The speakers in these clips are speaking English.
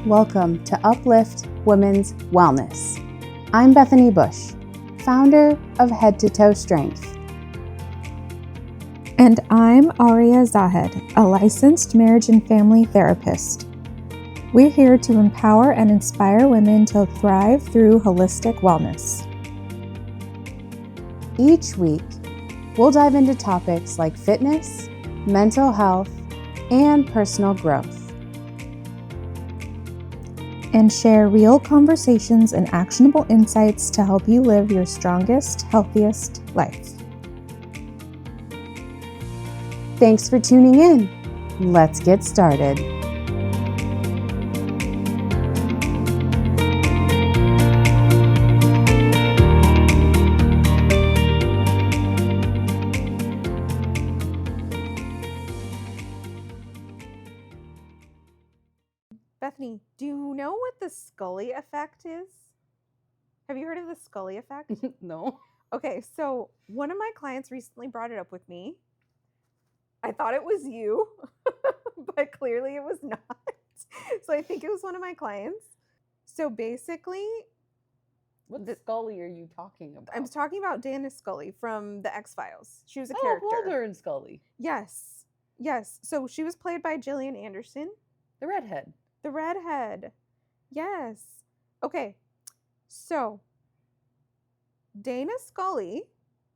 Welcome to UpLift Women's Wellness. I'm Bethany Bush, founder of Head to Toe Strength. And I'm Auria Zahed, a licensed marriage and family therapist. We're here to empower and inspire women to thrive through holistic wellness. Each week, we'll dive into topics like fitness, mental health, and personal growth. And share real conversations and actionable insights to help you live your strongest, healthiest life. Thanks for tuning in. Let's get started. Bethany, do you know what the Scully Effect is? Have you heard of the Scully Effect? No. Okay, so one of my clients recently brought it up with me. I thought it was you, but clearly it was not. So I think it was one of my clients. So basically, What Scully are you talking about? I'm talking about Dana Scully from the X-Files. She was a character. Mulder and Scully. Yes. So she was played by Gillian Anderson. The redhead. The redhead. Yes. Okay. So Dana Scully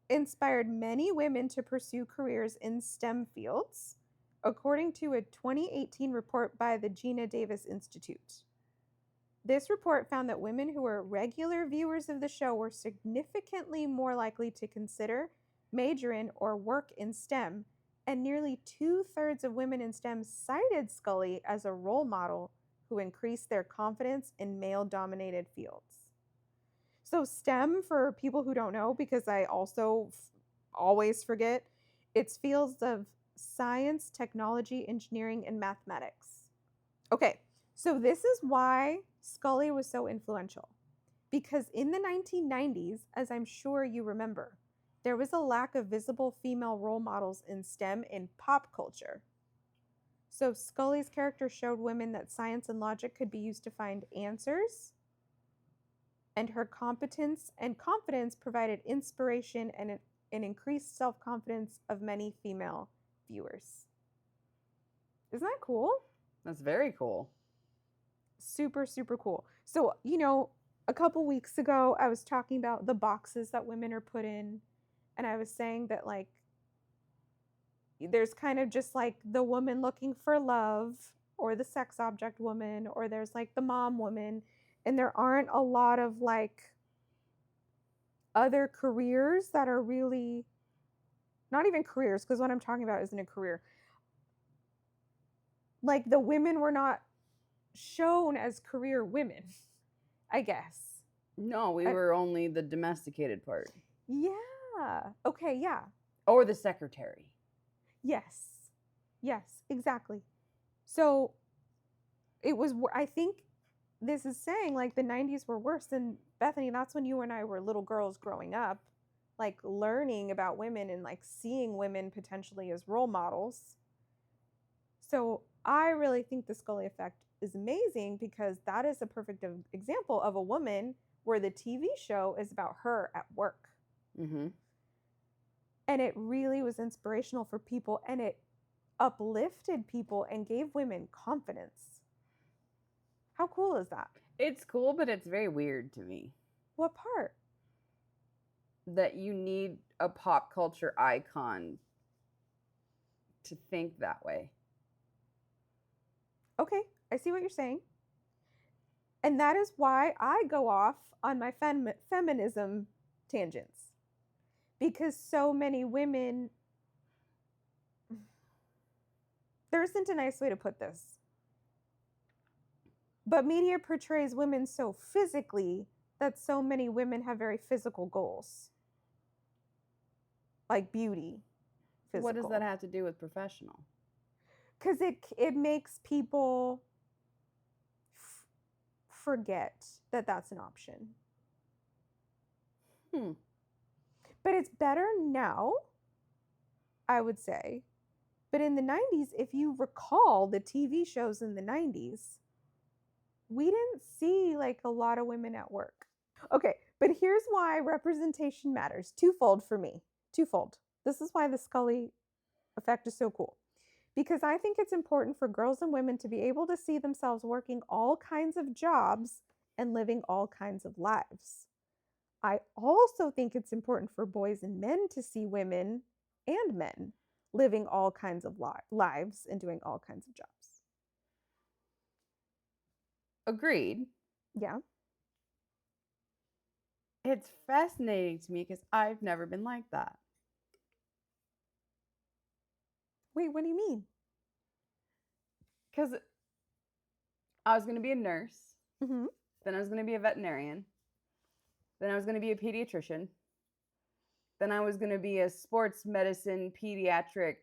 inspired many women to pursue careers in STEM fields, according to a 2018 report by the Gina Davis Institute. This report found that women who were regular viewers of the show were significantly more likely to consider, major in, or work in STEM, and nearly 2/3 of women in STEM cited Scully as a role model who increased their confidence in male-dominated fields. So STEM, for people who don't know, because I also always forget, it's fields of science, technology, engineering, and mathematics. Okay, so this is why Scully was so influential. Because in the 1990s, as I'm sure you remember, there was a lack of visible female role models in STEM in pop culture. So Scully's character showed women that science and logic could be used to find answers, and her competence and confidence provided inspiration and an increased self-confidence of many female viewers. Isn't that cool? That's very cool. Super, super cool. So, a couple weeks ago, I was talking about the boxes that women are put in, and I was saying that, there's kind of just the woman looking for love, or the sex object woman, or there's the mom woman, and there aren't a lot of other careers that are really, not even careers, because what I'm talking about isn't a career. The women were not shown as career women, I guess. No, we were only the domesticated part. Yeah. Okay, yeah. Or the secretary. Yes, exactly. So it was, I think this is saying the 90s were worse than, Bethany, that's when you and I were little girls growing up, learning about women and seeing women potentially as role models. So I really think the Scully Effect is amazing because that is a perfect example of a woman where the TV show is about her at work. Mm-hmm. And it really was inspirational for people, and it uplifted people and gave women confidence. How cool is that? It's cool, but it's very weird to me. What part? That you need a pop culture icon to think that way. Okay, I see what you're saying. And that is why I go off on my feminism tangents. Because so many women, there isn't a nice way to put this, but media portrays women so physically that so many women have very physical goals. Like beauty. Physical. What does that have to do with professional? Because it makes people forget that that's an option. But it's better now, I would say. But in the 90s, if you recall the TV shows in the 90s, we didn't see like a lot of women at work. Okay, but here's why representation matters. Twofold for me. Twofold. This is why the Scully effect is so cool. Because I think it's important for girls and women to be able to see themselves working all kinds of jobs and living all kinds of lives. I also think it's important for boys and men to see women and men living all kinds of lives and doing all kinds of jobs. Agreed. Yeah. It's fascinating to me because I've never been like that. Wait, what do you mean? Because I was going to be a nurse, Mm-hmm. then I was going to be a veterinarian, then I was going to be a pediatrician, then I was going to be a sports medicine pediatric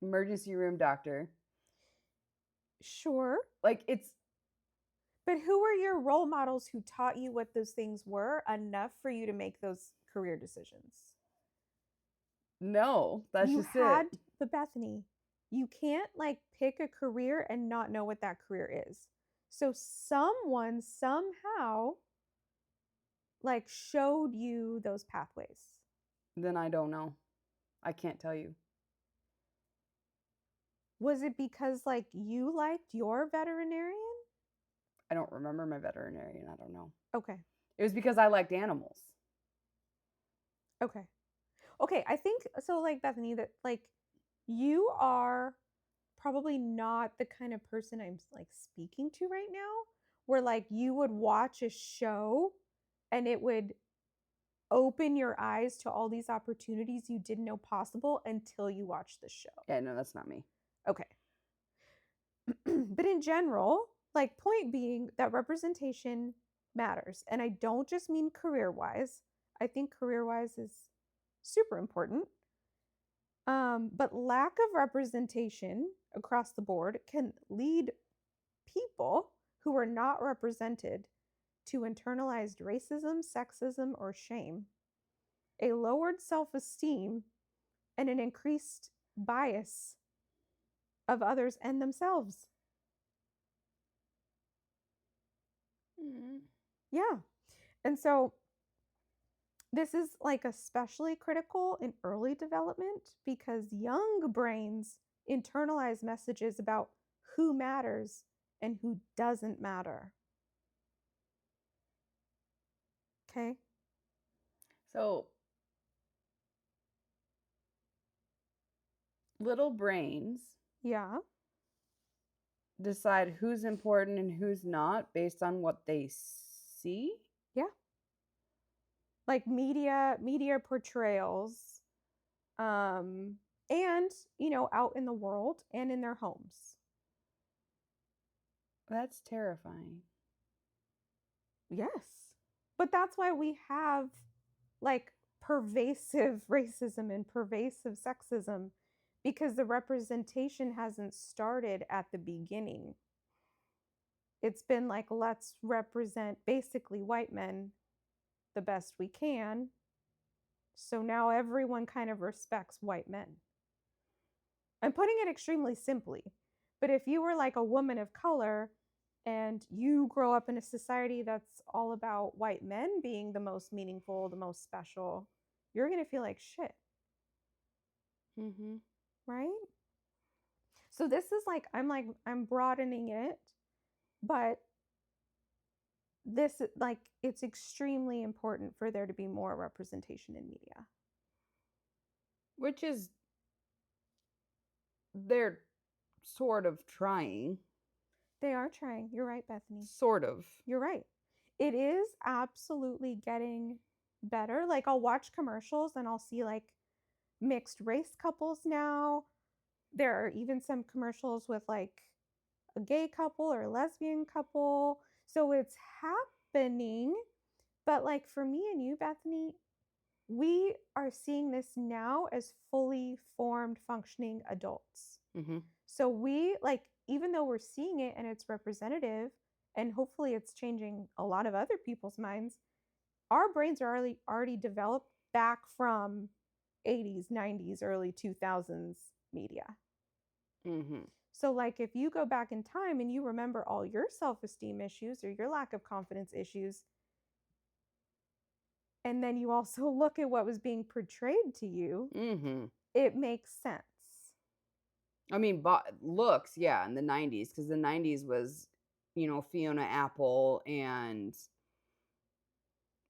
emergency room doctor. Sure. Like, it's... But who were your role models who taught you what those things were enough for you to make those career decisions? No, that's you just had, it. But Bethany, you can't like pick a career and not know what that career is. So someone somehow like showed you those pathways. Then I don't know. I can't tell you. Was it because like you liked your veterinarian? I don't remember my veterinarian. I don't know. Okay. It was because I liked animals. Okay. Okay, I think so like Bethany that like you are probably not the kind of person I'm like speaking to right now where like you would watch a show and it would open your eyes to all these opportunities you didn't know possible until you watched the show. Yeah, no, that's not me. Okay. But in general, like point being that representation matters. And I don't just mean career-wise. I think career-wise is super important. But lack of representation across the board can lead people who are not represented to internalized racism, sexism, or shame, a lowered self-esteem, and an increased bias of others and themselves. Mm-hmm. Yeah. And so this is like especially critical in early development because young brains internalize messages about who matters and who doesn't matter. Okay? So, little brains Yeah. decide who's important and who's not based on what they see. Yeah. Like media portrayals, and out in the world and in their homes. That's terrifying. Yes. But that's why we have like pervasive racism and pervasive sexism because the representation hasn't started at the beginning. It's been like, let's represent basically white men the best we can. So now everyone kind of respects white men. I'm putting it extremely simply. But if you were like a woman of color and you grow up in a society that's all about white men being the most meaningful, the most special, you're going to feel like shit. Mm-hmm. Right? So this is like, I'm broadening it, but this, like, it's extremely important for there to be more representation in media. Which is, they're sort of trying. They are trying. You're right, Bethany. Sort of. You're right. It is absolutely getting better. Like, I'll watch commercials and I'll see like mixed race couples now. There are even some commercials with like a gay couple or a lesbian couple. So it's happening. But like for me and you, Bethany, we are seeing this now as fully formed, functioning adults. Mm-hmm. So we like, even though we're seeing it and it's representative, and hopefully it's changing a lot of other people's minds, our brains are already developed back from 80s, 90s, early 2000s media. Mm-hmm. So like if you go back in time and you remember all your self-esteem issues or your lack of confidence issues, and then you also look at what was being portrayed to you, it makes sense. I mean, looks, yeah, in the 90s, because the 90s was, you know, Fiona Apple and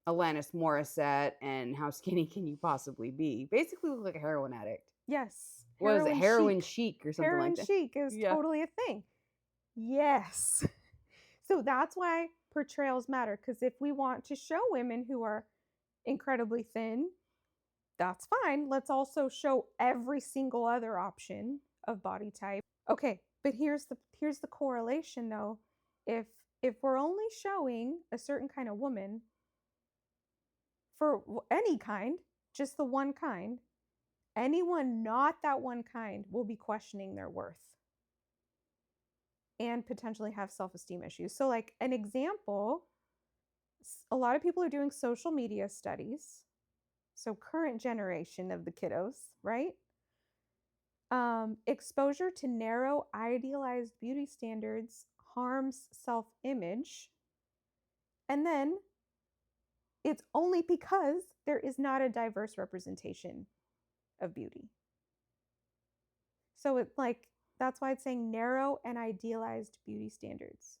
Alanis Morissette and How Skinny Can You Possibly Be? Basically look like a heroin addict. Yes. What is it? Heroin chic or something heroin like that? chic is totally a thing. Yes. So that's why portrayals matter, because if we want to show women who are incredibly thin, that's fine. Let's also show every single other option of body type. Okay, but here's the correlation though. If we're only showing a certain kind of woman for any kind, just the one kind, anyone not that one kind will be questioning their worth and potentially have self-esteem issues. So like an example, a lot of people are doing social media studies. So current generation of the kiddos, right? Exposure to narrow, idealized beauty standards harms self-image. And then it's only because there is not a diverse representation of beauty. So it's like, that's why it's saying narrow and idealized beauty standards.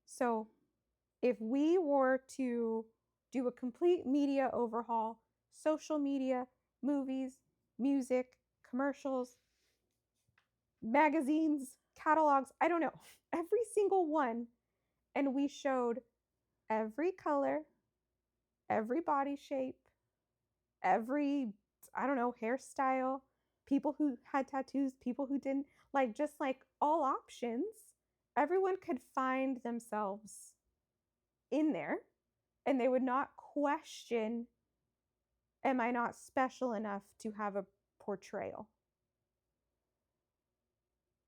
So if we were to do a complete media overhaul, social media, movies, music, commercials, magazines, catalogs, I don't know, every single one, and we showed every color, every body shape, every, I don't know, hairstyle, people who had tattoos, people who didn't, like just like all options, everyone could find themselves in there and they would not question, am I not special enough to have a portrayal?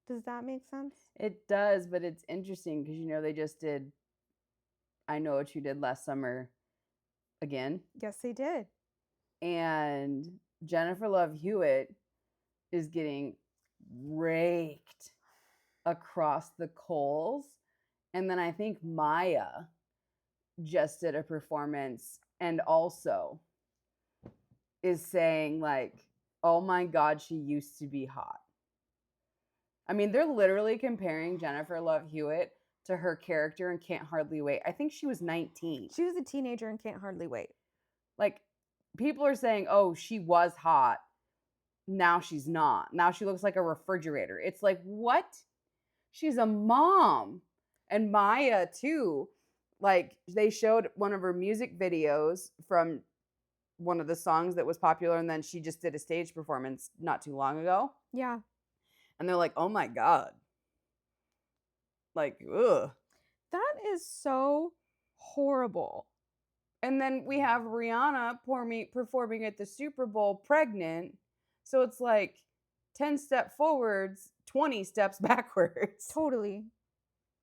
Does that make sense? It does, but it's interesting because, you know, they just did I Know What You Did Last Summer again. Yes, they did. And Jennifer Love Hewitt is getting raked across the coals. And then I think Maya just did a performance and also is saying like, oh my God, she used to be hot. I mean, they're literally comparing Jennifer Love Hewitt to her character in Can't Hardly Wait. I think she was 19. She was a teenager and Can't Hardly Wait. Like, people are saying, oh, she was hot. Now she's not. Now she looks like a refrigerator. It's like, what? She's a mom. And Maya, too. Like, they showed one of her music videos from one of the songs that was popular, and then she just did a stage performance not too long ago. Yeah. And they're like, oh my God. Like, ugh. That is so horrible. And then we have Rihanna performing at the Super Bowl pregnant. So it's like 10 steps forwards, 20 steps backwards. Totally.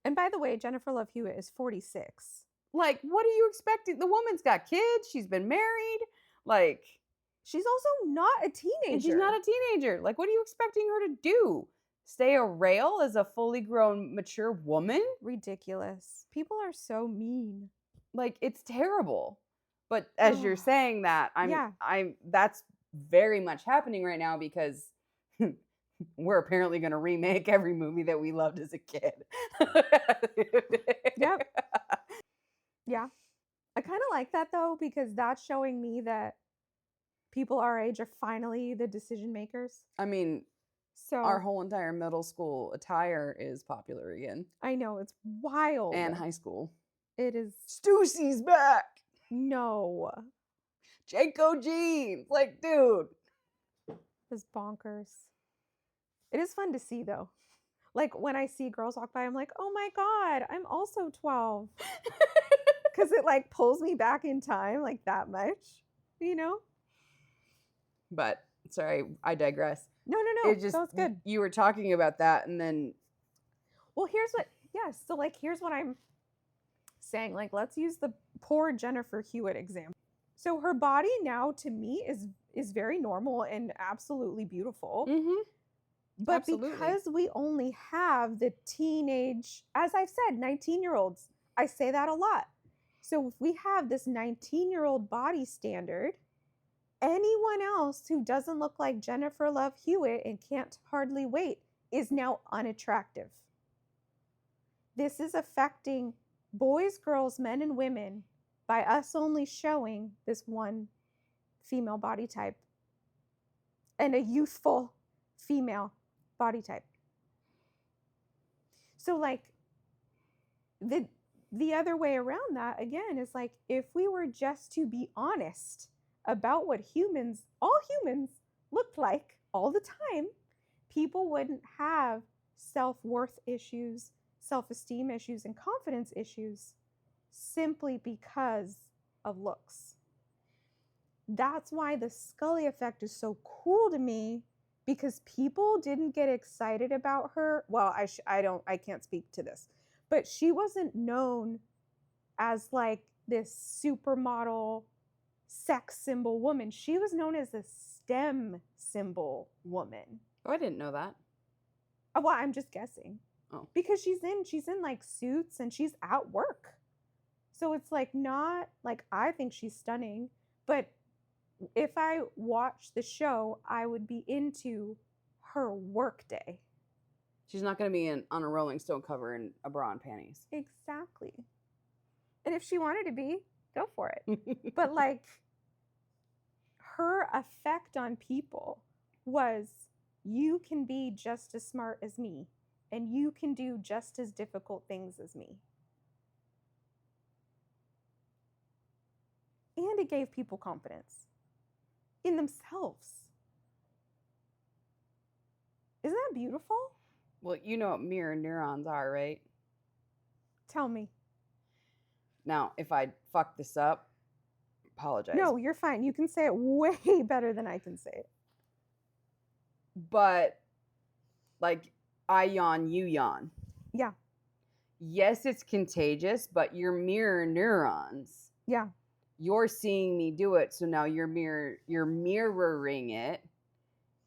And by the way, Jennifer Love Hewitt is 46. Like, what are you expecting? The woman's got kids. She's been married. Like, she's also not a teenager. And she's not a teenager. Like, what are you expecting her to do? Stay a rail as a fully grown, mature woman? Ridiculous. People are so mean. Like, it's terrible. But as you're saying that, that's very much happening right now because we're apparently going to remake every movie that we loved as a kid. Yep. Yeah. I kind of like that though, because that's showing me that people our age are finally the decision makers. I mean, so our whole entire middle school attire is popular again. I know, it's wild. And high school. It is. Stussy's back. No. Janko jeans. Like, dude. It's bonkers. It is fun to see though. Like when I see girls walk by, I'm like, oh my God, I'm also 12. Because it like pulls me back in time like that much, you know? But sorry, I digress. No. It just, that's good. You were talking about that and then. Well, so like, here's what I'm saying. Like, let's use the poor Jennifer Hewitt example. So her body now to me is very normal and absolutely beautiful. Mm-hmm. But Absolutely. because we only have the teenage, as I've said, 19-year-olds, I say that a lot. So if we have this 19-year-old body standard, anyone else who doesn't look like Jennifer Love Hewitt and can't hardly wait is now unattractive. This is affecting boys, girls, men, and women by us only showing this one female body type and a youthful female body type. So like the other way around that again is like, if we were just to be honest about what all humans looked like all the time, people wouldn't have self-worth issues, self-esteem issues, and confidence issues simply because of looks. That's why the Scully Effect is so cool to me, because people didn't get excited about her. Well, I can't speak to this, but she wasn't known as like this supermodel sex symbol woman. She was known as a STEM symbol woman. Oh, I didn't know that. Well, I'm just guessing. Oh. Because she's in like suits and she's at work. So it's like, not like, I think she's stunning, but if I watch the show, I would be into her work day. She's not going to be on a Rolling Stone cover in a bra and panties. Exactly. And if she wanted to be, go for it. But like, her effect on people was, you can be just as smart as me, and you can do just as difficult things as me. And it gave people confidence in themselves. Isn't that beautiful? Well, you know what mirror neurons are, right? Tell me. Now, if I fuck this up, apologize. No, you're fine. You can say it way better than I can say it. But like, I yawn, you yawn. Yeah. Yes, it's contagious, but your mirror neurons. Yeah. You're seeing me do it, so now you're mirroring it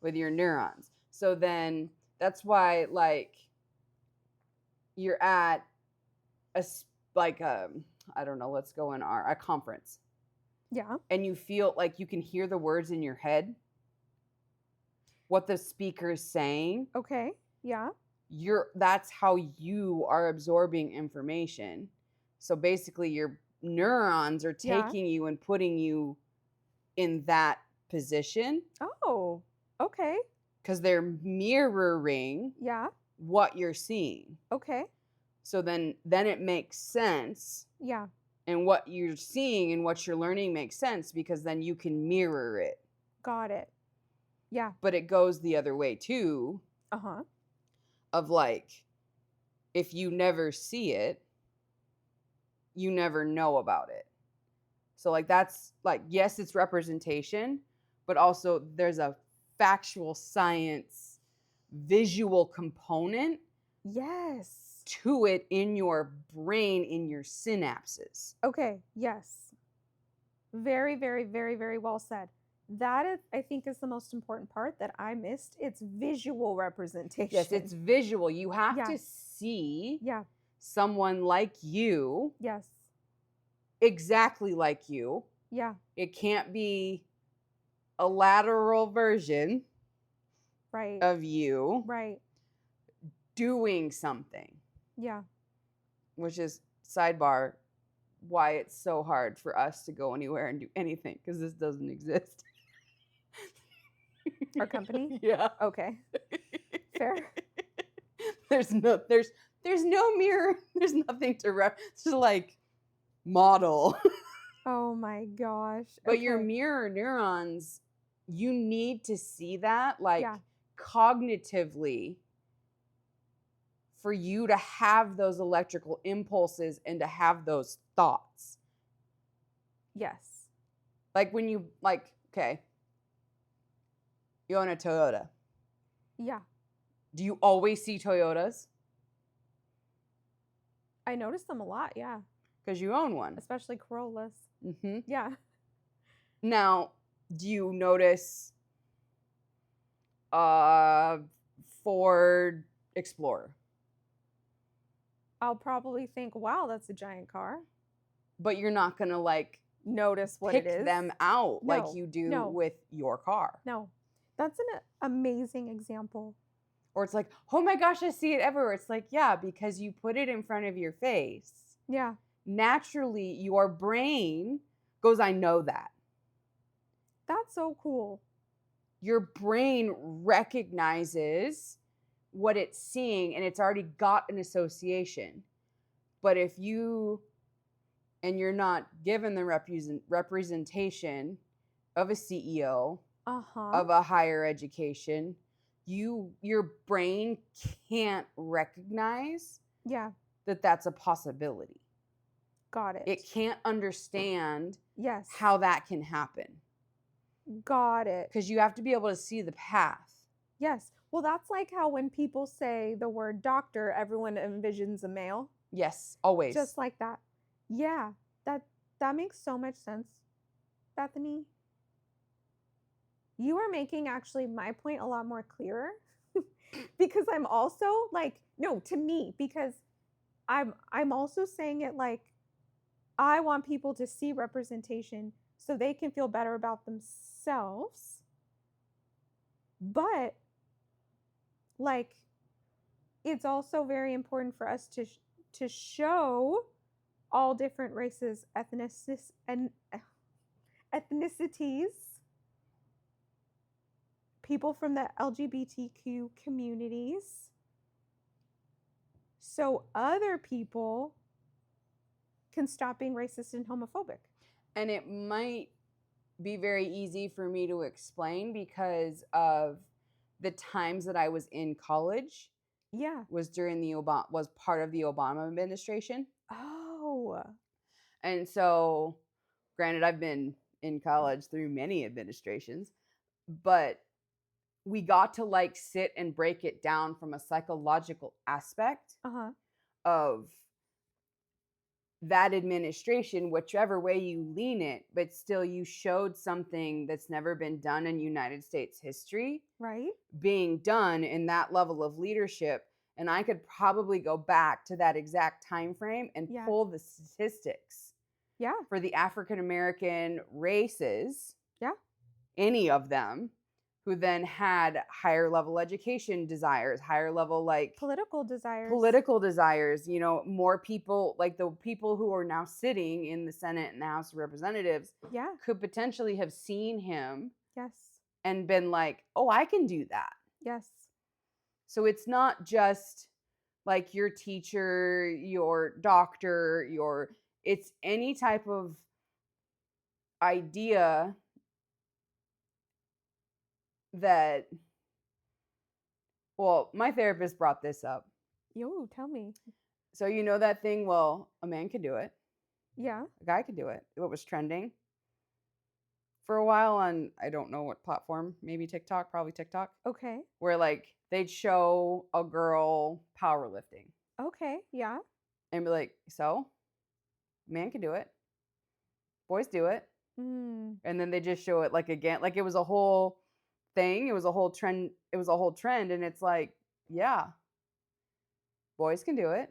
with your neurons. So then that's why, like, you're at I don't know, let's go in a conference. Yeah. And you feel like you can hear the words in your head, what the speaker is saying. Okay. Yeah. That's how you are absorbing information. So basically your neurons are taking you and putting you in that position. Oh, okay. Because they're mirroring what you're seeing. Okay. So then it makes sense. Yeah. And what you're seeing and what you're learning makes sense, because then you can mirror it. Got it. Yeah. But it goes the other way too. Uh-huh. Of like, if you never see it, you never know about it. So like, that's like, yes, it's representation, but also there's a factual science visual component to it in your brain, in your synapses. Okay. Yes. Very, very, very, very well said. That is, I think, is the most important part that I missed. It's visual representation. Yes, it's visual. You have to see someone like you. Yes. Exactly like you. Yeah. It can't be a lateral version of you doing something. Yeah. Which is, sidebar, why it's so hard for us to go anywhere and do anything, because this doesn't exist. Our company? Yeah. Okay. Fair. There's no mirror. There's nothing to like model. Oh my gosh. But your mirror neurons, you need to see that like cognitively for you to have those electrical impulses and to have those thoughts. Yes. Like when you you own a Toyota. Yeah. Do you always see Toyotas? I notice them a lot, yeah. Because you own one. Especially Corollas. Mm-hmm. Yeah. Now, do you notice Ford Ford Explorer. I'll probably think, wow, that's a giant car. But you're not going to like Notice what pick it is. them out like No, you do no. with your car. No, that's an amazing example. Or it's like, oh my gosh, I see it everywhere. It's like, yeah, because you put it in front of your face. Yeah. Naturally, your brain goes, I know that. That's so cool. Your brain recognizes what it's seeing and it's already got an association. But if you're not given the representation of a CEO, of a higher education, your brain can't recognize that that's a possibility. Got it. It can't understand yes. how that can happen. Got it. Because you have to be able to see the path. Yes. Well, that's like how when people say the word doctor, everyone envisions a male. Yes, always. Just like that. Yeah, that makes so much sense, Bethany. You are making actually my point a lot more clearer because I'm also like, no, to me, because I'm also saying it like I want people to see representation so they can feel better about themselves. But like it's also very important for us to show all different races, ethnicities, people from the LGBTQ communities, so other people can stop being racist and homophobic. And it might be very easy for me to explain because of the times that I was in college. Yeah. Was part of the Obama administration. Oh. And so, granted, I've been in college through many administrations, but we got to like sit and break it down from a psychological aspect of that administration, whichever way you lean it, but still you showed something that's never been done in United States history, right? Being done in that level of leadership. And I could probably go back to that exact time frame and pull the statistics for the African American races, any of them, who then had higher level education desires, higher level like political desires, you know, more people, like the people who are now sitting in the Senate and the House of Representatives could potentially have seen him and been like, oh, I can do that. Yes. So it's not just like your teacher, your doctor, it's any type of idea that, well, my therapist brought this up. Yo, tell me. So you know that thing, well, a man could do it. Yeah. A guy could do it. What was trending for a while on, I don't know what platform, maybe TikTok, probably TikTok. Okay. Where like they'd show a girl powerlifting. Okay, yeah. And be like, so, a man can do it. Boys do it. Mm. And then they just show it like again, like it was a whole thing. It was a whole trend. And it's like, yeah, boys can do it.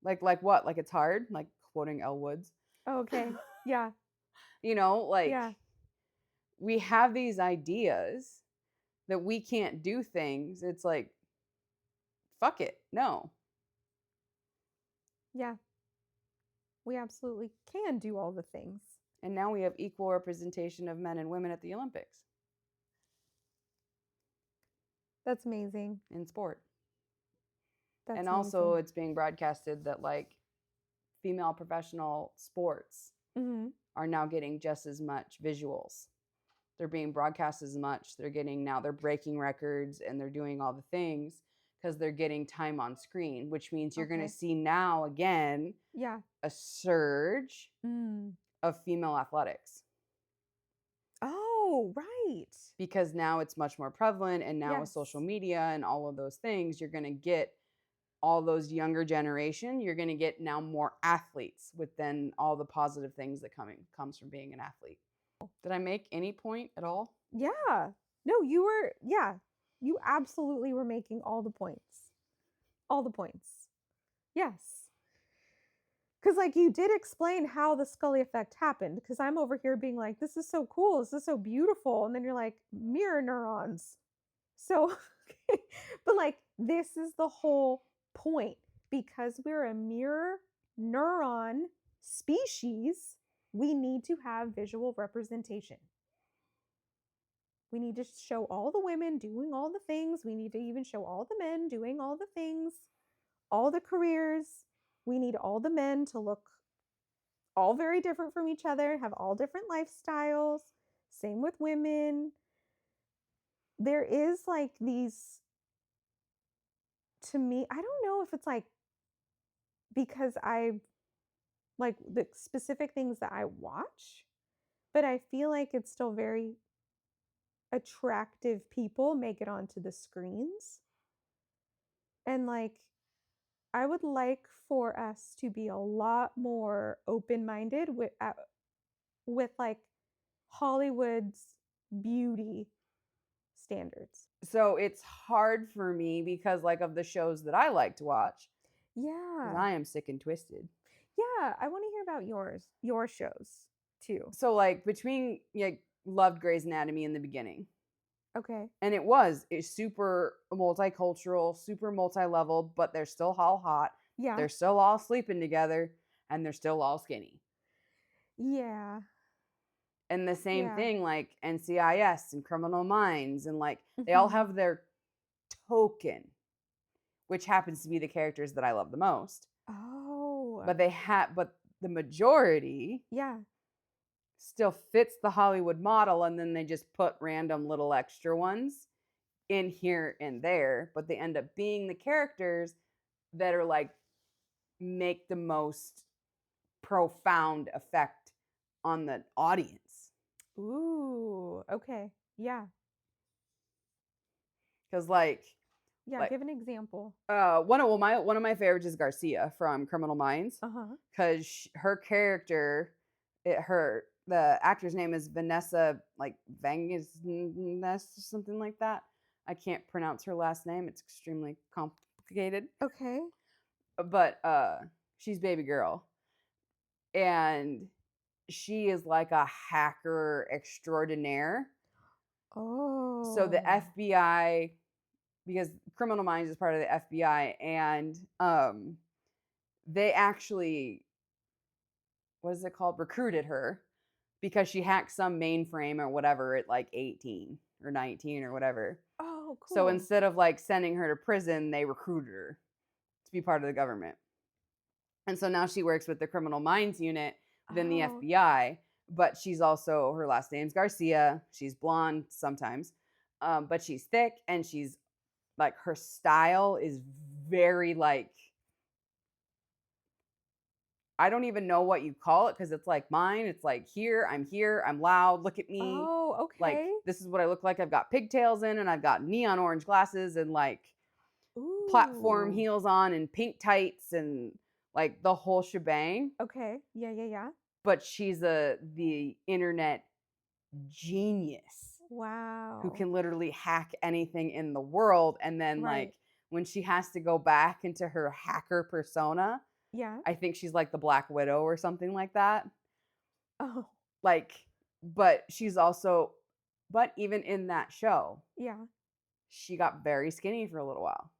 Like what? Like it's hard? Like quoting Elle Woods. Oh, okay. Yeah. You know, like we have these ideas that we can't do things. It's like, fuck it. No. Yeah. We absolutely can do all the things. And now we have equal representation of men and women at the Olympics. That's amazing. In sport. That's and amazing. Also it's being broadcasted that like female professional sports are now getting just as much visuals. They're being broadcast as much. They're breaking records and they're doing all the things because they're getting time on screen, which means you're going to see now again a surge of female athletics. Oh, right. Because now it's much more prevalent, and now with social media and all of those things, you're going to get all those younger generation. You're going to get now more athletes with then all the positive things that comes from being an athlete. Did I make any point at all? Yeah. No, you were, You absolutely were making all the points. All the points. Yes. Because, like, you did explain how the Scully effect happened. Because I'm over here being like, this is so cool. This is so beautiful. And then you're like, mirror neurons. So, but like, this is the whole point. Because we're a mirror neuron species, we need to have visual representation. We need to show all the women doing all the things. We need to even show all the men doing all the things, all the careers. We need all the men to look all very different from each other, have all different lifestyles. Same with women. There is like these, to me, I don't know if it's like because I like the specific things that I watch, but I feel like it's still very attractive people make it onto the screens. And like, I would like for us to be a lot more open-minded with like Hollywood's beauty standards. So it's hard for me because like of the shows that I like to watch, Yeah. I am sick and twisted. Yeah, I want to hear about your shows too. So like between loved Grey's Anatomy in the beginning. Okay. And it's super multicultural, super multi-level, but they're still all hot. Yeah. They're still all sleeping together and they're still all skinny. Yeah. And the same Yeah. thing like NCIS and Criminal Minds, and like they all have their token, which happens to be the characters that I love the most. Oh. But the majority Yeah. still fits the Hollywood model, and then they just put random little extra ones in here and there, but they end up being the characters that are like make the most profound effect on the audience. Ooh, okay. Yeah. Because like Give an example. one of my favorites is Garcia from Criminal Minds. Because her character, the actor's name is Vanessa like Vanges or something like that. I can't pronounce her last name. It's extremely complicated. Okay. But she's baby girl. And she is like a hacker extraordinaire. Oh. So the FBI, because Criminal Minds is part of the FBI, and they actually, what is it called? Recruited her because she hacked some mainframe or whatever at like 18 or 19 or whatever. Oh, cool. So instead of like sending her to prison, they recruited her to be part of the government. And so now she works with the Criminal Minds unit within the FBI, but she's also, her last name's Garcia. She's blonde sometimes, but she's thick, and she's like, her style is very like, I don't even know what you call it because it's like mine. It's like here, I'm loud, look at me. Oh, okay. Like, this is what I look like. I've got pigtails in, and I've got neon orange glasses, and like platform heels on, and pink tights, and like the whole shebang. Okay. Yeah. But she's the internet genius. Wow. Who can literally hack anything in the world. And then like when she has to go back into her hacker persona, I think she's like the Black Widow or something like that. Oh. Like, but she's also, but even in that show, she got very skinny for a little while.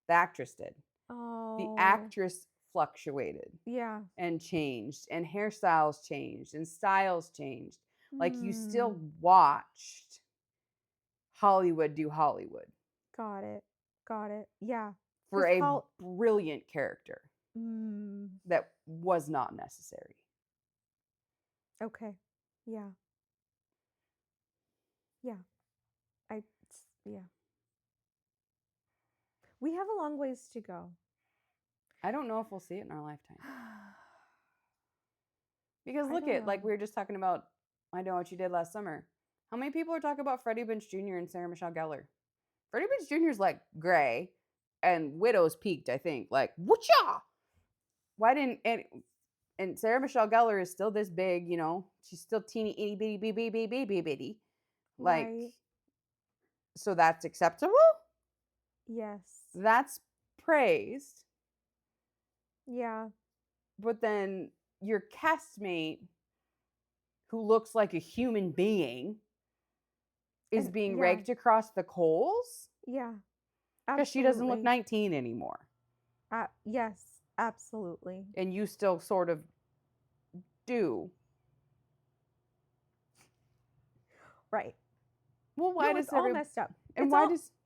The actress did. Oh. The actress fluctuated. Yeah. And changed, and hairstyles changed, and styles changed. Like, you still watched Hollywood do Hollywood. Got it. Yeah. For a brilliant character that was not necessary. Okay. Yeah. We have a long ways to go. I don't know if we'll see it in our lifetime. Because look at, like we were just talking about, I Know What You Did Last Summer. How many people are talking about Freddie Prinze Jr. and Sarah Michelle Gellar? Freddie Prinze Jr. is like gray, and Widow's peaked, I think. Like, whatcha? Why didn't and Sarah Michelle Gellar is still this big, you know? She's still teeny itty bitty bitty. Like, So that's acceptable? Yes. That's praised. Yeah. But then your castmate, who looks like a human being, is being raked across the coals? Yeah. Because she doesn't look 19 anymore. Yes, absolutely. And you still sort of do. Right. Well, why does it's all messed up. And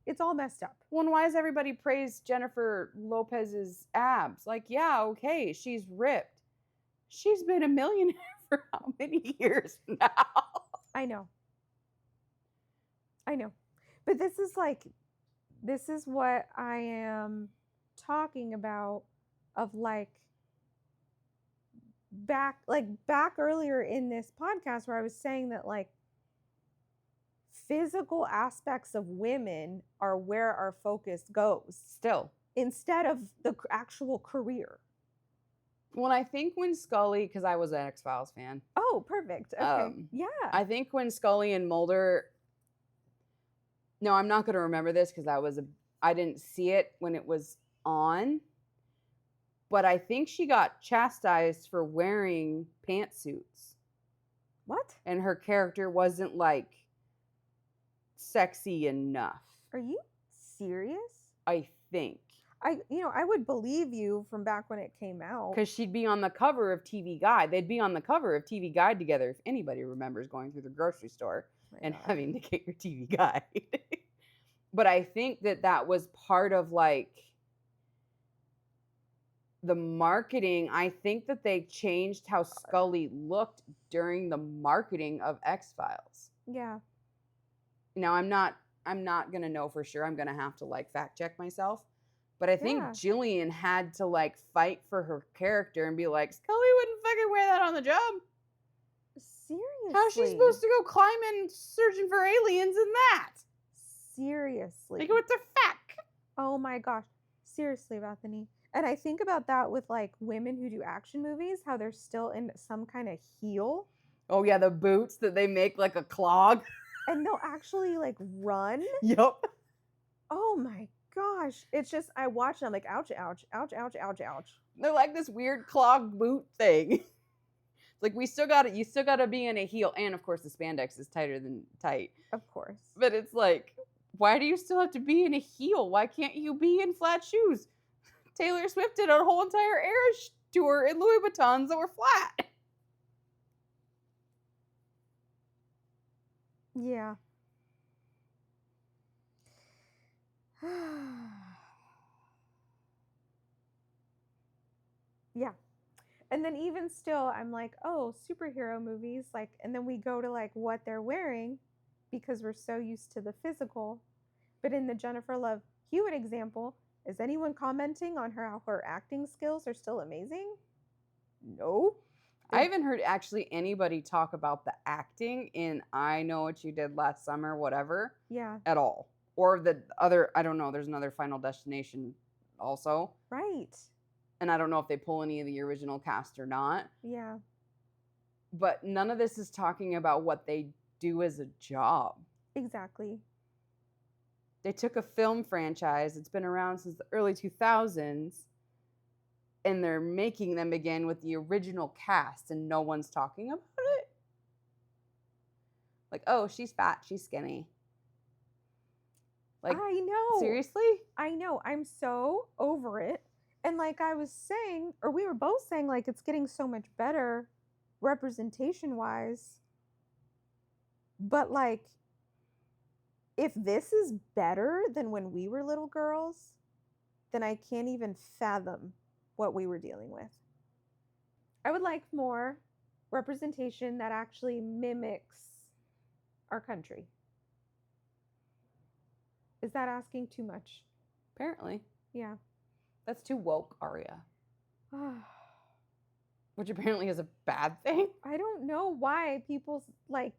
it's all messed up. Well, and why does everybody praise Jennifer Lopez's abs? Like, yeah, okay, she's ripped. She's been a millionaire for how many years now? I know. But this is what I am talking about, of like back earlier in this podcast, where I was saying that like physical aspects of women are where our focus goes Still. instead of the actual career. Well, I think when Scully, because I was an X-Files fan. Oh, perfect. Okay. Yeah. I think when Scully and Mulder, no, I'm not going to remember this because I didn't see it when it was on, but I think she got chastised for wearing pantsuits. What? And her character wasn't like sexy enough. Are you serious? I think. I would believe you from back when it came out. Because she'd be on the cover of TV Guide. They'd be on the cover of TV Guide together, if anybody remembers going through the grocery store and having to get your TV Guide. But I think that was part of like the marketing. I think that they changed how Scully looked during the marketing of X-Files. Yeah. Now, I'm not going to know for sure. I'm going to have to like fact check myself. But I think Jillian had to like fight for her character and be like, Scully wouldn't fucking wear that on the job. Seriously? How's she supposed to go climbing, searching for aliens in that? Seriously. Like, what the fuck? Oh my gosh. Seriously, Bethany. And I think about that with like women who do action movies, how they're still in some kind of heel. Oh yeah, the boots that they make like a clog. And they'll actually like run. Yep. Oh my gosh. It's just, I watch and I'm like, ouch, ouch, ouch, ouch, ouch, ouch. They're like this weird clog boot thing. Like you still got to be in a heel. And of course the spandex is tighter than tight. Of course. But it's like, why do you still have to be in a heel? Why can't you be in flat shoes? Taylor Swift did a whole entire Eras tour in Louis Vuittons that were flat. Yeah. Yeah. And then even still, I'm like, oh, superhero movies, like, and then we go to like what they're wearing because we're so used to the physical. But in the Jennifer Love Hewitt example, is anyone commenting on how her acting skills are still amazing? No. I haven't heard actually anybody talk about the acting in I Know What You Did Last Summer, whatever. Yeah. At all. Or the other, I don't know, there's another Final Destination also. Right. And I don't know if they pull any of the original cast or not. Yeah. But none of this is talking about what they do as a job. Exactly. They took a film franchise that's been around since the early 2000s, and they're making them again with the original cast, and no one's talking about it. Like, oh, she's fat, she's skinny. Like, I know. Seriously? I know. I'm so over it. And like I was saying, or we were both saying, like it's getting so much better representation-wise. But like, if this is better than when we were little girls, then I can't even fathom what we were dealing with. I would like more representation that actually mimics our country. Is that asking too much? Apparently. Yeah. That's too woke, Auria. Which apparently is a bad thing. I don't know why people like,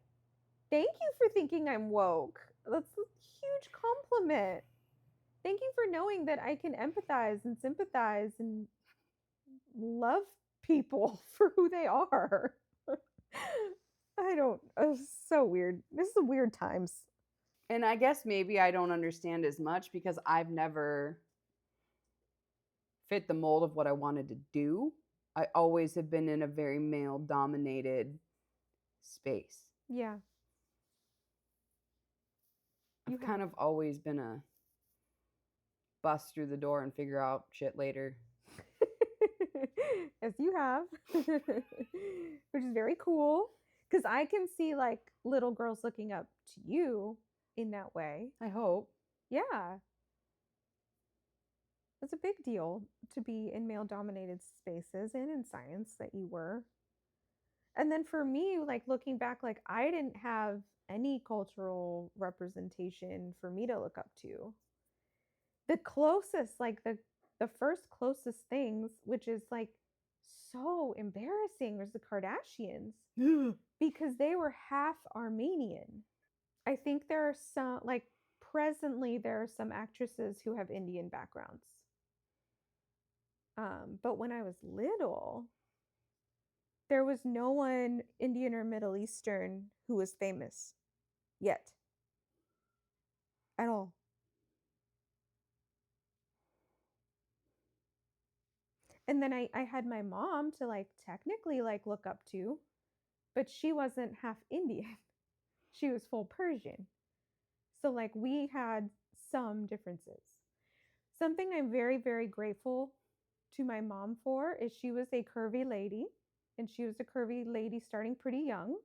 thank you for thinking I'm woke. That's a huge compliment. Thank you for knowing that I can empathize and sympathize and love people for who they are. It's so weird. This is weird times. And I guess maybe I don't understand as much because I've never fit the mold of what I wanted to do. I always have been in a very male dominated space. Yeah. I've kind of always been a bust through the door and figure out shit later. As you have, which is very cool because I can see like little girls looking up to you in that way. I hope. Yeah. It's a big deal to be in male dominated spaces and in science that you were. And then for me, like looking back, like I didn't have any cultural representation for me to look up to. The closest, like the first closest things, which is like so embarrassing, was the Kardashians because they were half Armenian. I think there are some, like presently, there are some actresses who have Indian backgrounds. But when I was little, there was no one Indian or Middle Eastern who was famous yet at all. And then I had my mom to like technically like look up to, but she wasn't half Indian. She was full Persian. So like we had some differences. Something I'm very, very grateful to my mom for is she was a curvy lady, and she was a curvy lady starting pretty young,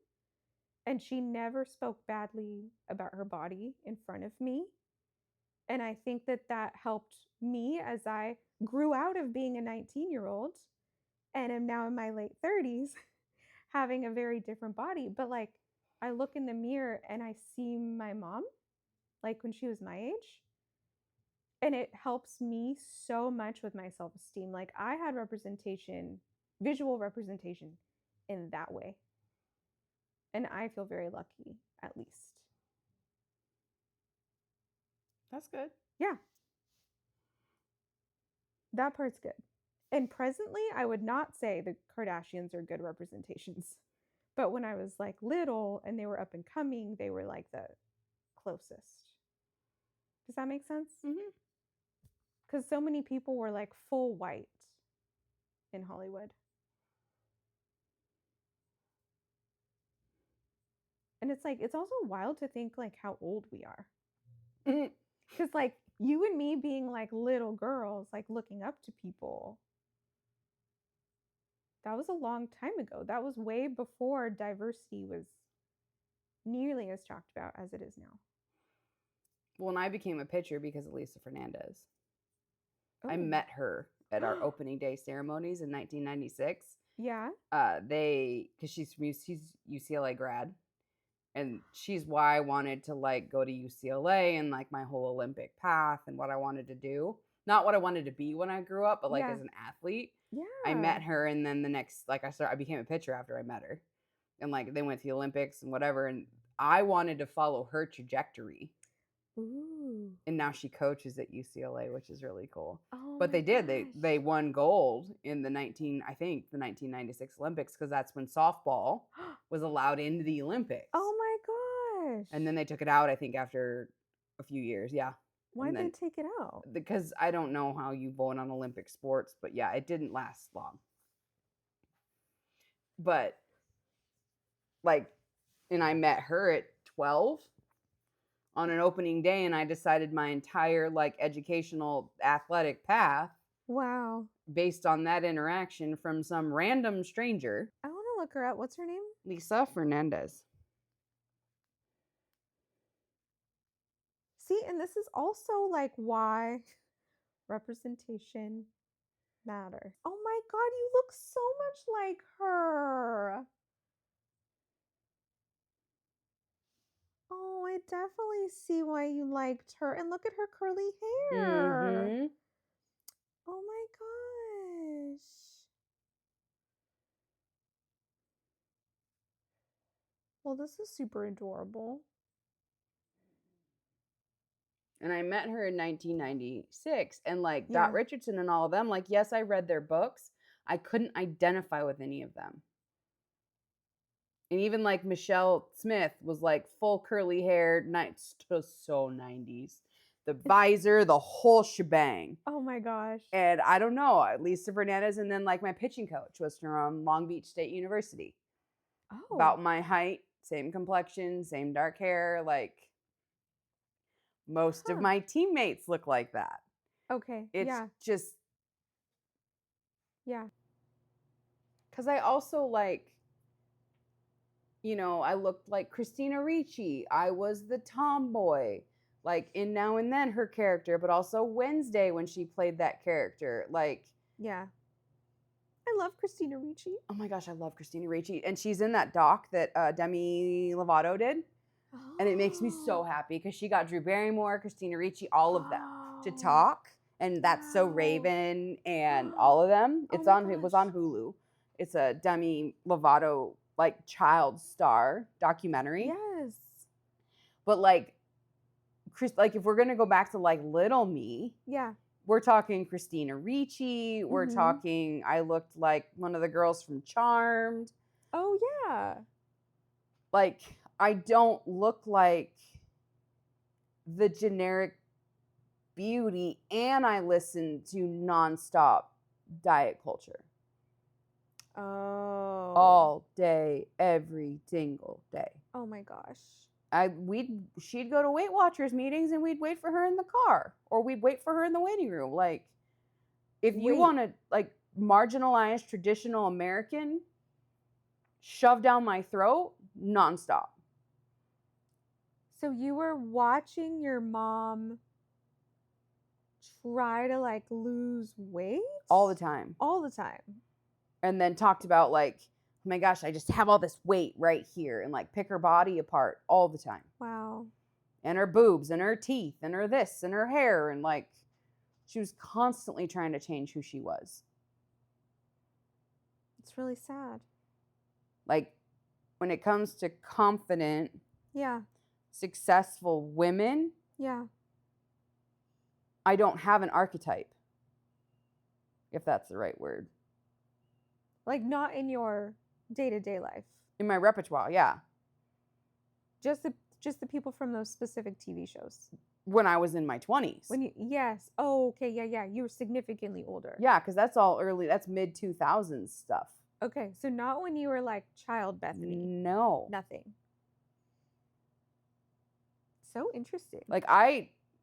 and she never spoke badly about her body in front of me. And I think that that helped me as I grew out of being a 19-year-old and am now in my late 30s having a very different body. But like I look in the mirror and I see my mom like when she was my age, and it helps me so much with my self-esteem. Like I had representation, visual representation in that way. And I feel very lucky, at least. That's good. Yeah. That part's good. And presently, I would not say the Kardashians are good representations. But when I was like little and they were up and coming, they were like the closest. Does that make sense? Mm-hmm. Because so many people were like full white in Hollywood. And it's like, it's also wild to think like how old we are. Because like you and me being like little girls, like looking up to people, that was a long time ago. That was way before diversity was nearly as talked about as it is now. Well, and I became a pitcher because of Lisa Fernandez. Oh. I met her at our opening day ceremonies in 1996. Yeah. Because she's UCLA grad, and she's why I wanted to like go to UCLA and like my whole Olympic path and what I wanted to do. Not what I wanted to be when I grew up, but like as an athlete. Yeah. I met her, and then the next, like I became a pitcher after I met her, and like they went to the Olympics and whatever, and I wanted to follow her trajectory. Ooh. And now she coaches at UCLA, which is really cool. Oh, but they did. They won gold in the 1996 Olympics, because that's when softball was allowed into the Olympics. Oh my gosh. And then they took it out, I think, after a few years. Yeah. Why did they take it out? Because I don't know how you vote on Olympic sports, but yeah, it didn't last long. But like, and I met her at 12 on an opening day, and I decided my entire like educational athletic path. Wow. Based on that interaction from some random stranger. I want to look her up. What's her name? Lisa Fernandez. See, and this is also like why representation matters. Oh my God, you look so much like her. Oh, I definitely see why you liked her. And look at her curly hair. Mm-hmm. Oh my gosh. Well, this is super adorable. And I met her in 1996. And like Dot Richardson and all of them, like, yes, I read their books. I couldn't identify with any of them. And even like Michelle Smith was like full curly hair, just so 90s. The visor, the whole shebang. Oh my gosh. And I don't know, Lisa Fernandez. And then like my pitching coach was from Long Beach State University. Oh. About my height, same complexion, same dark hair. Like most of my teammates look like that. Okay. It's yeah. just, Yeah. because I also like, I looked like Christina Ricci. I was the tomboy, like in Now and Then, her character, but also Wednesday when she played that character. Like, Yeah. I love Christina Ricci. oh my gosh, I love Christina Ricci. And she's in that doc that Demi Lovato did. And it makes me so happy because she got Drew Barrymore, Christina Ricci, all of them to talk. And that's So Wow. Raven and all of them. Oh It my was gosh. on Hulu. It's a Demi Lovato like child star documentary. Yes. But like if we're gonna go back to like little me, Yeah. we're talking Christina Ricci. We're Mhm. talking I looked like one of the girls from Charmed. Oh yeah. Like I don't look like the generic beauty, and I listen to nonstop diet culture Oh. all day, every single day. Oh my gosh. She'd go to Weight Watchers meetings and we'd wait for her in the car, or we'd wait for her in the waiting room. Like, if you Wait. want to like marginalize traditional American, shove down my throat nonstop. So you were watching your mom try to like lose weight All the time. all the time. And then talked about like, oh my gosh, I just have all this weight right here, and like pick her body apart all the time. Wow. And her boobs and her teeth and her this and her hair, and like she was constantly trying to change who she was. It's really sad. Like when it comes to confident, Yeah. successful women, Yeah. I don't have an archetype, if that's the right word. Like not in your day-to-day life. In my repertoire, yeah. Just the people from those specific TV shows. When I was in my 20s. Yes. Oh, okay. Yeah. You were significantly older. Yeah, because that's all early, that's mid 2000s stuff. Okay. So not when you were like child Bethany. No. Nothing. So interesting. Like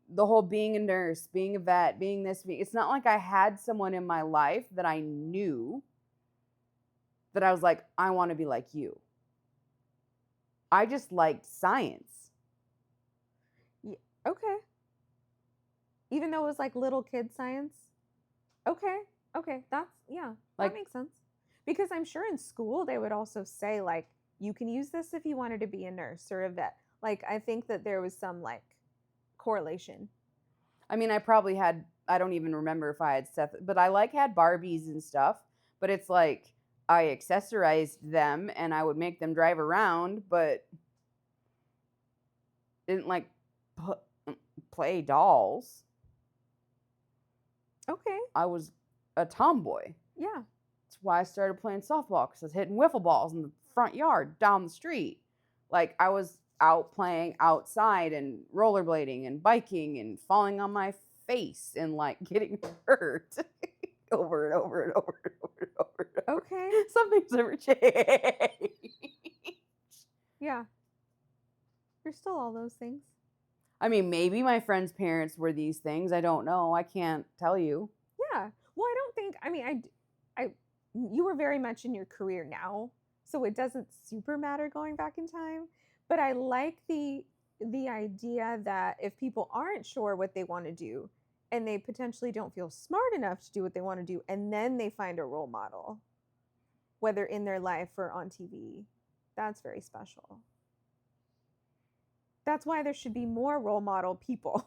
the whole being a nurse, being a vet, being this, it's not like I had someone in my life that I knew that I was like, I want to be like you. I just liked science. Yeah. Okay. Even though it was like little kid science. Okay. That's, yeah, Like- that makes sense. Because I'm sure in school they would also say like, you can use this if you wanted to be a nurse or a vet. Like, I think that there was some like correlation. I mean, I probably had, I don't even remember if I had Seth, but I like had Barbies and stuff, but it's like I accessorized them and I would make them drive around, but didn't like play dolls. Okay. I was a tomboy. Yeah. That's why I started playing softball, because I was hitting wiffle balls in the front yard down the street. Like I was out playing outside and rollerblading and biking and falling on my face and like getting hurt over and over and over and over and over and over. Okay. Something's never changed. Yeah. You're still all those things. I mean, maybe my friends' parents were these things. I don't know. I can't tell you. Yeah. Well, I don't think, I mean, you were very much in your career now, so it doesn't super matter going back in time. But I like the idea that if people aren't sure what they want to do and they potentially don't feel smart enough to do what they want to do, and then they find a role model, whether in their life or on TV, that's very special. That's why there should be more role model people,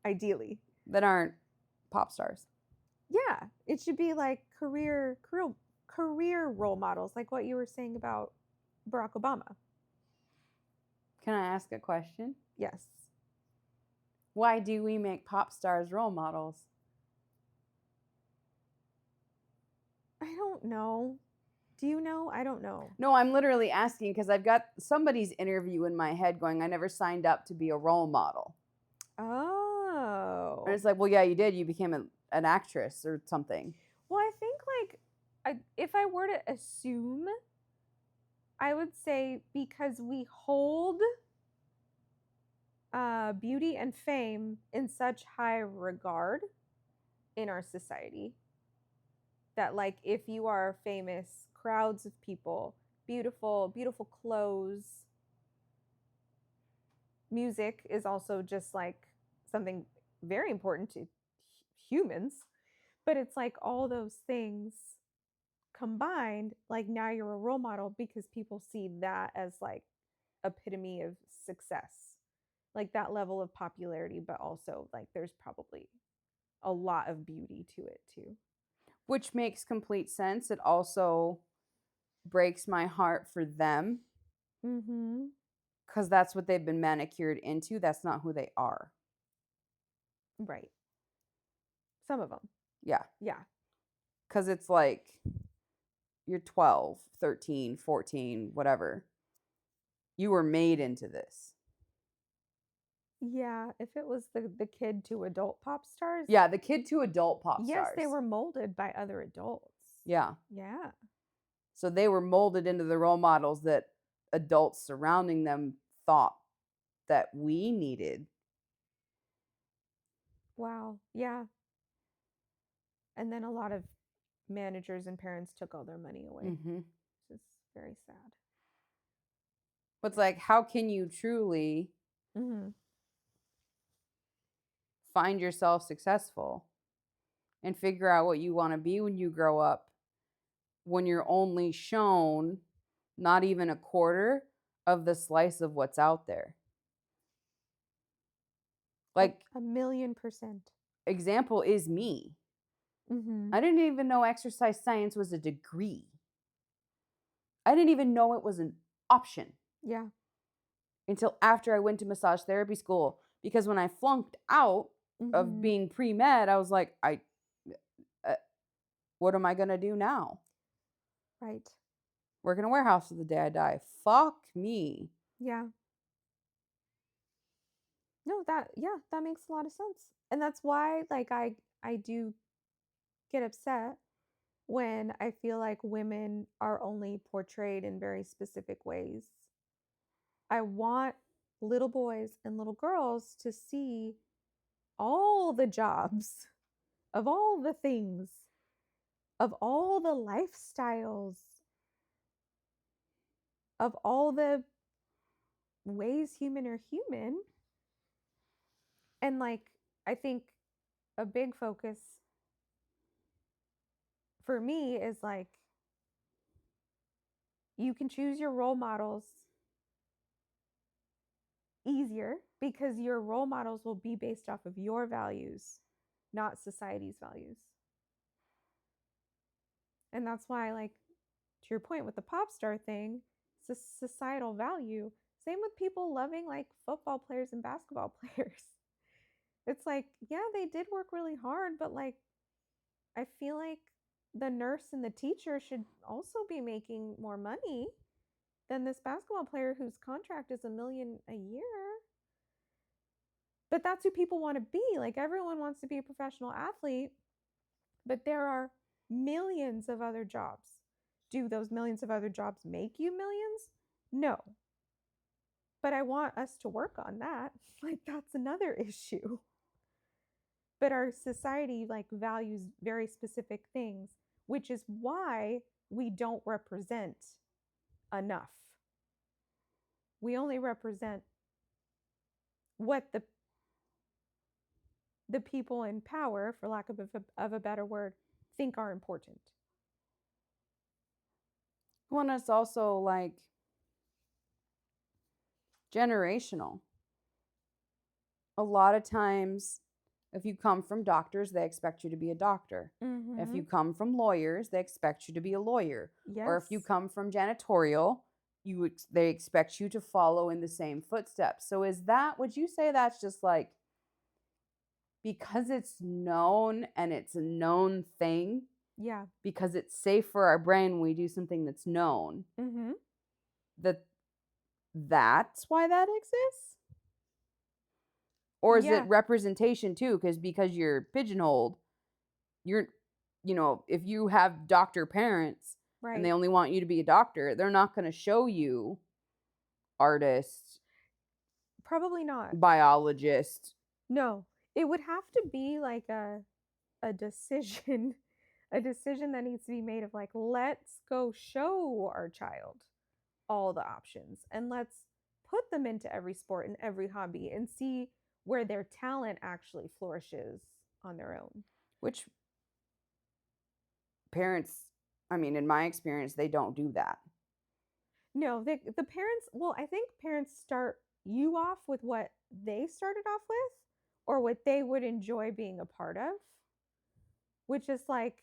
ideally. That aren't pop stars. Yeah, it should be like career role models, like what you were saying about Barack Obama. Can I ask a question? Yes. Why do we make pop stars role models? I don't know. Do you know? I don't know. No, I'm literally asking because I've got somebody's interview in my head going, I never signed up to be a role model. Oh. And it's like, well, yeah, you did. You became an actress or something. Well, I think like if I were to assume, I would say because we hold beauty and fame in such high regard in our society that like if you are famous, crowds of people, beautiful clothes, music is also just like something very important to humans, but it's like all those things combined, like now you're a role model because people see that as like epitome of success, like that level of popularity, but also like there's probably a lot of beauty to it too. Which makes complete sense. It also breaks my heart for them Mm-hmm. because that's what they've been manicured into. That's not who they are. Right. Some of them. Yeah. Yeah. Because it's like you're 12, 13, 14, whatever. You were made into this. Yeah. If it was the kid to adult pop stars. Yeah, the kid to adult pop Yes, stars. they were molded by other adults. Yeah. Yeah. So they were molded into the role models that adults surrounding them thought that we needed. Wow. Yeah. And then a lot of managers and parents took all their money away. Mm-hmm. Which is very sad. But it's like, how can you truly Mm-hmm. find yourself successful and figure out what you want to be when you grow up when you're only shown not even a quarter of the slice of what's out there? Like, 1,000,000%. example is me. Mm-hmm. I didn't even know exercise science was a degree. I didn't even know it was an option Yeah. until after I went to massage therapy school. Because when I flunked out of Mm-hmm. being pre-med, I was like, what am I going to do now? Right. Work in a warehouse till the day I die. Fuck me. Yeah. No, that makes a lot of sense. And that's why like I do get upset when I feel like women are only portrayed in very specific ways. I want little boys and little girls to see all the jobs of all the things, of all the lifestyles, of all the ways human are human. And like, I think a big focus for me is like, you can choose your role models easier because your role models will be based off of your values, not society's values. And that's why, like, to your point with the pop star thing, it's a societal value. Same with people loving like football players and basketball players. It's like, yeah, they did work really hard, but like, I feel like the nurse and the teacher should also be making more money than this basketball player whose contract is $1 million a year. But that's who people want to be. Like, everyone wants to be a professional athlete, but there are millions of other jobs. Do those millions of other jobs make you millions? No. But I want us to work on that. Like, that's another issue. But our society like values very specific things, which is why we don't represent enough. We only represent what the people in power, for lack of a better word, think are important. Well, and it's also like generational. A lot of times, if you come from doctors, they expect you to be a doctor. Mm-hmm. If you come from lawyers, they expect you to be a lawyer. Yes. Or if you come from janitorial, they expect you to follow in the same footsteps. So would you say that's just like, because it's known and it's a known thing, Yeah. because it's safe for our brain when we do something that's known. Mm-hmm. That's why that exists? Or is Yeah. it representation too? Because you're pigeonholed, you're, if you have doctor parents and Right. they only want you to be a doctor, they're not going to show you artist, Probably not. biologist. No. It would have to be like a decision, a decision that needs to be made of like, let's go show our child all the options and let's put them into every sport and every hobby and see where their talent actually flourishes on their own. Which parents, I mean, in my experience, they don't do that. No, the parents, well, I think parents start you off with what they started off with or what they would enjoy being a part of, which is like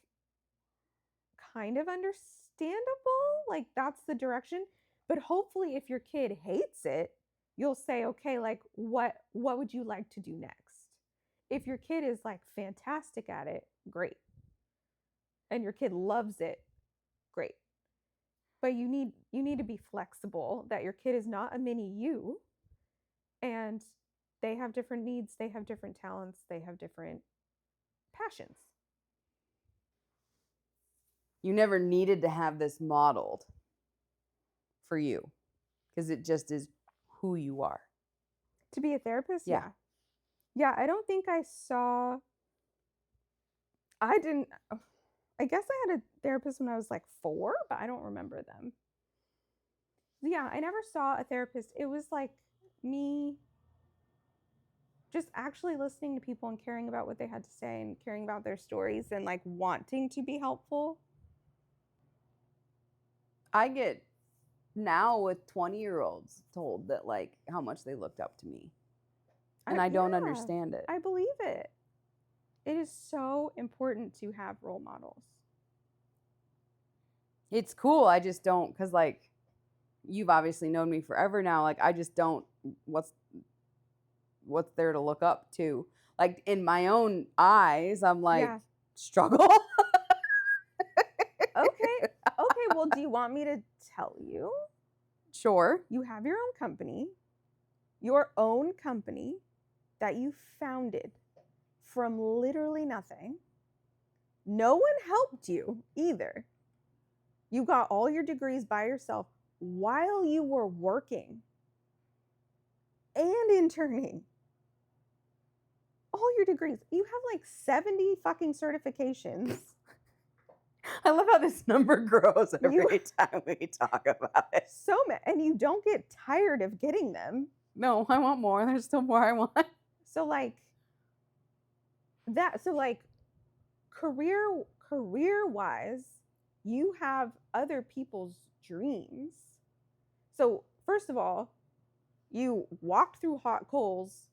kind of understandable. Like that's the direction. But hopefully if your kid hates it, you'll say, okay, like what would you like to do next? If your kid is like fantastic at it, great. And your kid loves it, great. But you need to be flexible that your kid is not a mini you and they have different needs, they have different talents, they have different passions. You never needed to have this modeled for you because it just is who you are. To be a therapist? Yeah. Yeah, I don't think I saw I didn't I guess I had a therapist when I was like 4, but I don't remember them. Yeah, I never saw a therapist. It was like me just actually listening to people and caring about what they had to say and caring about their stories and like wanting to be helpful. I get now with 20-year-olds told that like how much they looked up to me. And I don't understand it. I believe it. It is so important to have role models. It's cool. I just don't, because like you've obviously known me forever now. Like I just don't, what's there to look up to? Like in my own eyes, I'm like, Yeah. struggle. Okay, well, do you want me to tell you? Sure. You have your own company that you founded from literally nothing. No one helped you either. You got all your degrees by yourself while you were working and interning. All your degrees. You have like 70 fucking certifications. I love how this number grows every time we talk about it. So many, and you don't get tired of getting them. No, I want more. There's still more I want. So like career-wise, you have other people's dreams. So first of all, you walked through hot coals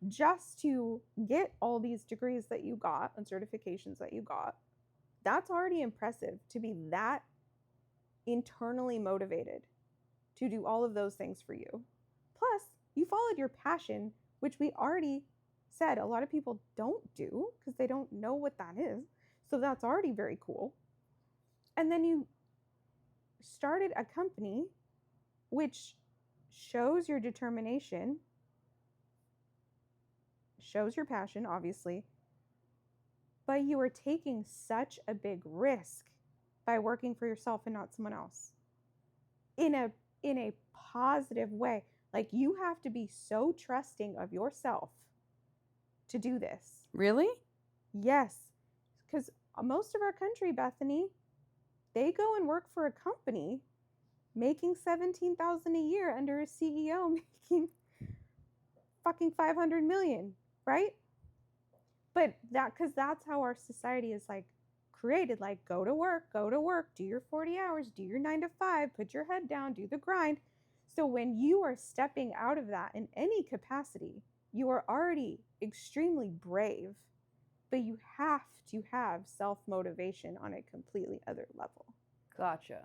just to get all these degrees that you got and certifications that you got. That's already impressive to be that internally motivated to do all of those things for you. Plus, you followed your passion, which we already said a lot of people don't do because they don't know what that is. So that's already very cool. And then you started a company which shows your determination, shows your passion, obviously, but you are taking such a big risk by working for yourself and not someone else in a positive way. Like you have to be so trusting of yourself to do this. Really? Yes, because most of our country, Bethany, they go and work for a company making $17,000 a year under a CEO making fucking 500 million, right? But because that's how our society is like created, like go to work, do your 40 hours, do your 9 to 5, put your head down, do the grind. So when you are stepping out of that in any capacity, you are already extremely brave, but you have to have self-motivation on a completely other level. Gotcha.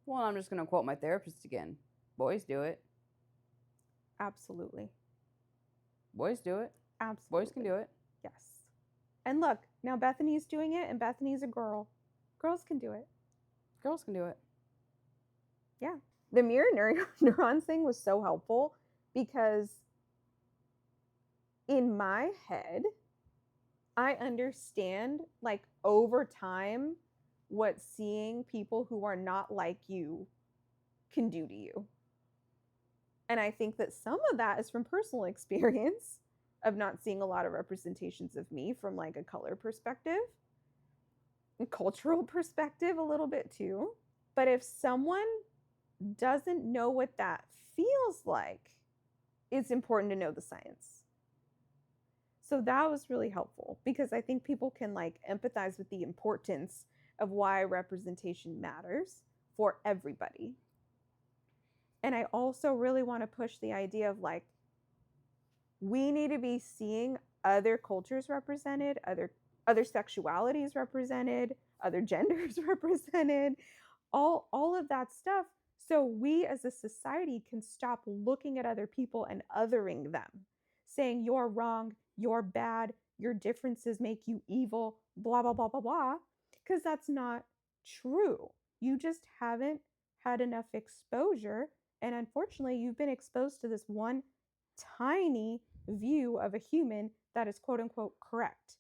Well, I'm just going to quote my therapist again. Boys do it. Absolutely. Boys do it. Absolutely. Boys can do it. Yes. And look, now Bethany's doing it, and Bethany's a girl. Girls can do it. Girls can do it. Yeah. The mirror neurons thing was so helpful because in my head, I understand, like, over time what seeing people who are not like you can do to you. And I think that some of that is from personal experience of not seeing a lot of representations of me from like a color perspective, and cultural perspective a little bit too. But if someone doesn't know what that feels like, it's important to know the science. So that was really helpful because I think people can like empathize with the importance of why representation matters for everybody. And I also really want to push the idea of like, we need to be seeing other cultures represented, other sexualities represented, other genders represented, all of that stuff. So we as a society can stop looking at other people and othering them, saying you're wrong, you're bad, your differences make you evil, blah, blah, blah, blah, blah, because that's not true. You just haven't had enough exposure. And unfortunately, you've been exposed to this one tiny view of a human that is quote unquote correct.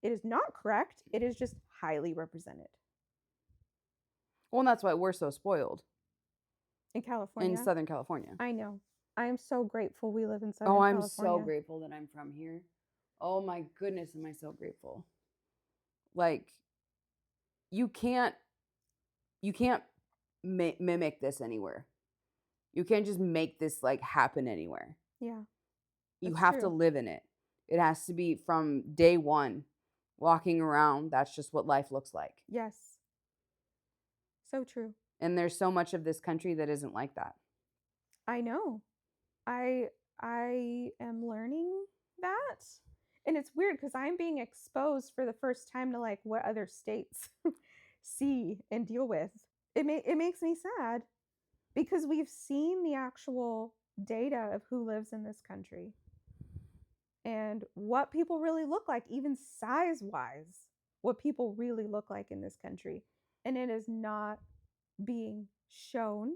It is not correct. It is just highly represented. Well, and that's why we're so spoiled. In California. In Southern California. I know. I am so grateful we live in Southern California. I'm so grateful that I'm from here. Oh my goodness, am I so grateful. Like, you can't mimic this anywhere. You can't just make this like happen anywhere. Yeah. You have to live in it. It has to be from day one, walking around. That's just what life looks like. Yes. So true. And there's so much of this country that isn't like that. I know. I am learning that. And it's weird because I'm being exposed for the first time to like what other states see and deal with. It makes me sad because we've seen the actual data of who lives in this country and what people really look like, even size-wise, what people really look like in this country. And it is not being shown.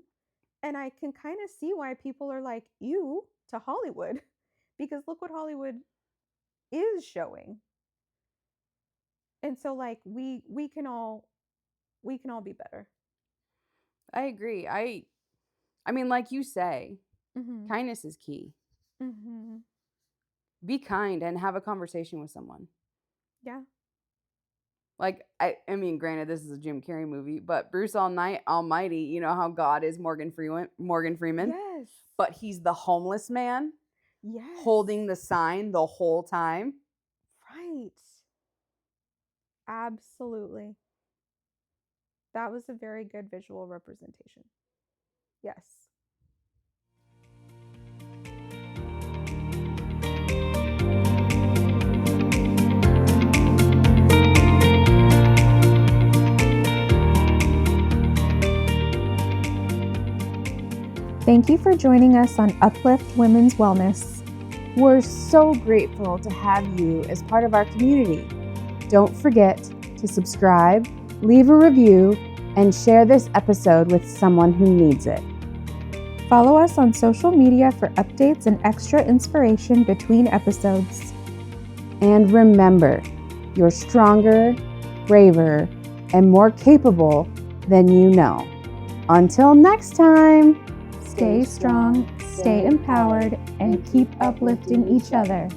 And I can kind of see why people are like, ew, to Hollywood, because look what Hollywood is showing. And so like we can all be better. I agree. I mean, like you say, Mm-hmm. kindness is key. Mm-hmm. Be kind and have a conversation with someone. Yeah. Like, I mean, granted, this is a Jim Carrey movie, but Bruce Almighty, you know how God is Morgan Freeman? Yes. But he's the homeless man. Yes. Holding the sign the whole time. Right. Absolutely. That was a very good visual representation. Yes. Thank you for joining us on UpLift Women's Wellness. We're so grateful to have you as part of our community. Don't forget to subscribe, leave a review, and share this episode with someone who needs it. Follow us on social media for updates and extra inspiration between episodes. And remember, you're stronger, braver, and more capable than you know. Until next time, stay strong, stay empowered, and keep uplifting each other.